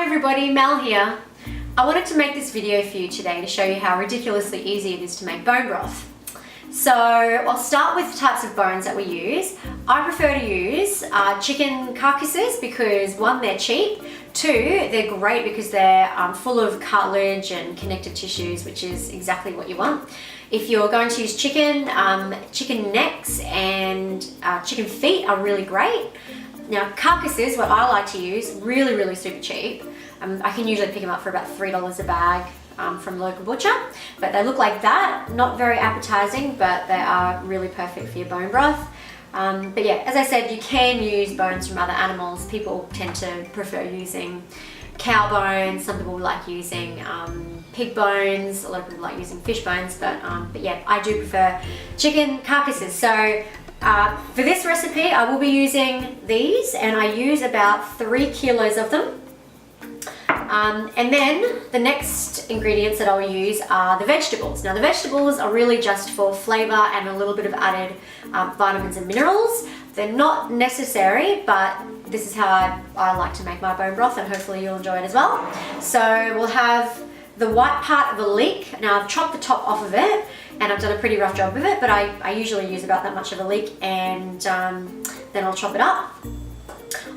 everybody, Mel here. I wanted to make this video for you today to show you how ridiculously easy it is to make bone broth. So I'll start with the types of bones that we use. I prefer to use chicken carcasses because one, they're cheap, two, they're great because they're full of cartilage and connective tissues, which is exactly what you want. If you're going to use chicken, chicken necks and chicken feet are really great. Now carcasses, what I like to use, really super cheap. I can usually pick them up for about $3 a bag from the local butcher, but they look like that, not very appetizing, but they are really perfect for your bone broth. But yeah, as I said, you can use bones from other animals. People tend to prefer using cow bones, some people like using pig bones, a lot of people like using fish bones, but yeah, I do prefer chicken carcasses. So for this recipe, I will be using these, and I use about 3 kilos of them. And then the next ingredients that I'll use are the vegetables. Now the vegetables are really just for flavor and a little bit of added vitamins and minerals. They're not necessary, but this is how I like to make my bone broth, and hopefully you'll enjoy it as well. So we'll have the white part of a leek. Now I've chopped the top off of it, and I've done a pretty rough job with it, but I usually use about that much of a leek, and then I'll chop it up.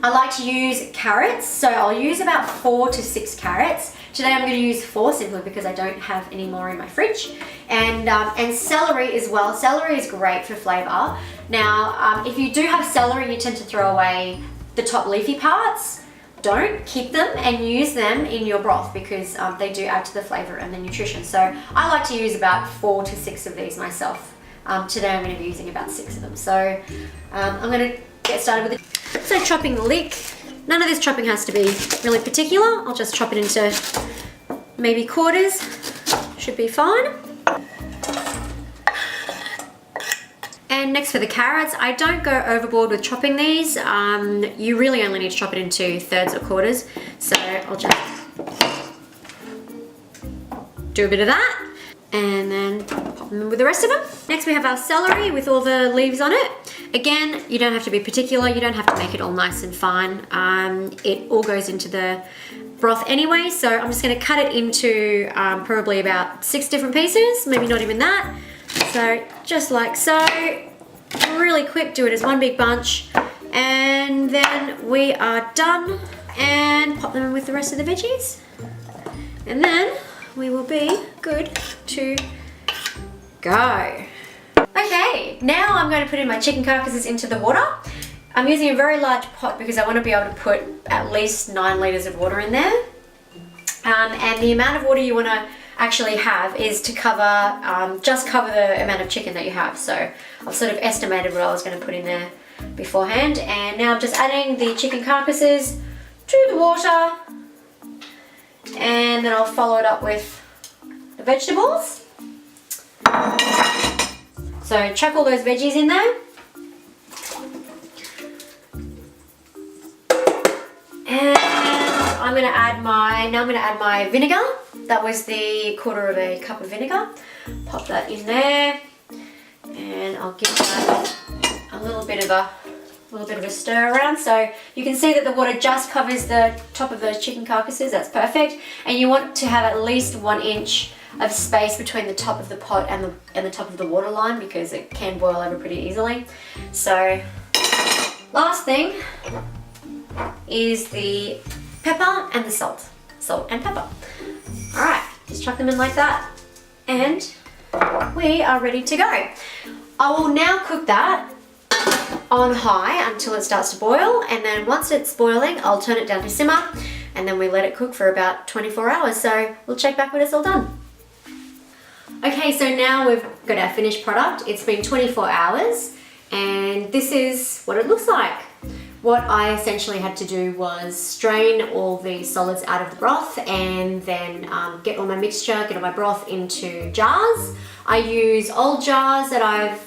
I like to use carrots, so I'll use about 4 to 6 carrots. Today I'm going to use 4 simply because I don't have any more in my fridge. And celery as well. Celery is great for flavor. Now, if you do have celery, you tend to throw away the top leafy parts. Don't keep them and use them in your broth because they do add to the flavor and the nutrition. So I like to use about 4 to 6 of these myself. Today I'm going to be using about 6 of them. So I'm going to get started with it. So chopping the leek, none of this chopping has to be really particular. I'll just chop it into maybe quarters, should be fine. And next for the carrots, I don't go overboard with chopping these. You really only need to chop it into thirds or quarters. So I'll just do a bit of that and then pop them in with the rest of them. Next we have our celery with all the leaves on it. Again, you don't have to be particular, you don't have to make it all nice and fine. It all goes into the broth anyway, so I'm just going to cut it into probably about 6 different pieces, maybe not even that. So just like so, really quick, do it as one big bunch, and then we are done, and pop them in with the rest of the veggies, and then we will be good to go. Okay, now I'm going to put in my chicken carcasses into the water. I'm using a very large pot because I want to be able to put at least 9 litres of water in there. And the amount of water you want to actually have is to cover, just cover the amount of chicken that you have. So I've sort of estimated what I was going to put in there beforehand. And now I'm just adding the chicken carcasses to the water. And then I'll follow it up with the vegetables. So chuck all those veggies in there. And I'm going to add my vinegar. That was the 1/4 of a cup of vinegar. Pop that in there, and I'll give that a little bit of a stir around. So you can see that the water just covers the top of those chicken carcasses. That's perfect. And you want to have at least 1 inch of space between the top of the pot and the top of the water line because it can boil over pretty easily. So last thing is the pepper and the salt and pepper. All right, just chuck them in like that, and we are ready to go. I will now cook that on high until it starts to boil, and then once it's boiling, I'll turn it down to simmer, and then we let it cook for about 24 hours. So we'll check back when it's all done. Okay, so now we've got our finished product. It's been 24 hours, and this is what it looks like. What I essentially had to do was strain all the solids out of the broth, and then get all my mixture, get all my broth into jars. I use old jars that I've,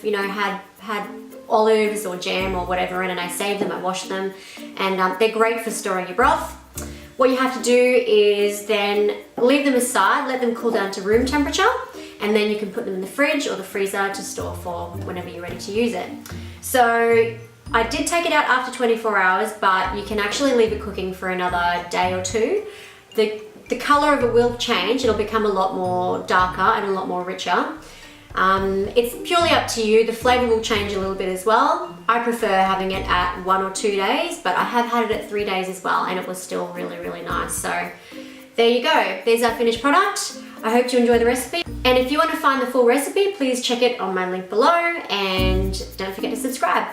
had olives or jam or whatever in, and I save them, I wash them, and they're great for storing your broth. What you have to do is then leave them aside, let them cool down to room temperature, and then you can put them in the fridge or the freezer to store for whenever you're ready to use it. So I did take it out after 24 hours, but you can actually leave it cooking for another day or two. the color of it will change. It'll become a lot more darker and a lot more richer. It's purely up to you. The flavor will change a little bit as well. I prefer having it at 1 or 2 days, but I have had it at 3 days as well, and it was still really, really nice. So there you go. There's our finished product. I hope you enjoy the recipe. And if you want to find the full recipe, please check it on my link below, and don't forget to subscribe.